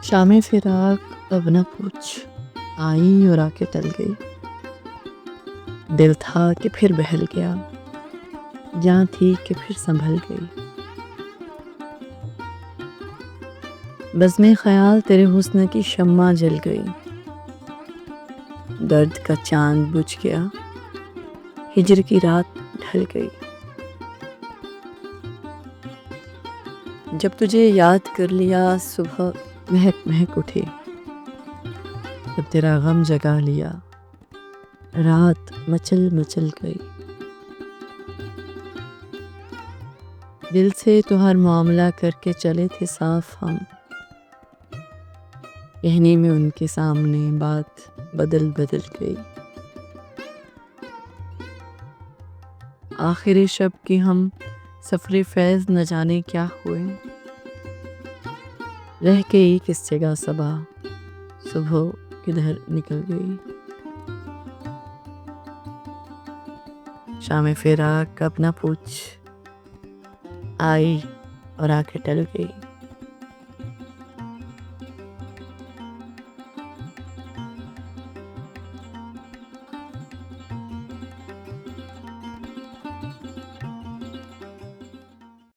शामे फिराक अब न पूछ, आई और आके टल गई। दिल था कि फिर बहल गया, जान थी कि फिर संभल गई। बज़्म ख़याल तेरे हुस्न की शम्मा जल गई। दर्द का चांद बुझ गया, हिजर की रात ढल गई। जब तुझे याद कर लिया सुबह महक महक उठी। जब तेरा गम जगा लिया रात मचल मचल गई। दिल से तो हर मामला करके चले थे साफ हम, कहने में उनके सामने बात बदल बदल गई। आखिरी शब की हम सफरे फैज़ न जाने क्या हुए। रह गई किस जगह सबा, सुबह किधर निकल गई। शामे फिराक अब न पूछ, आई और आके टल गई।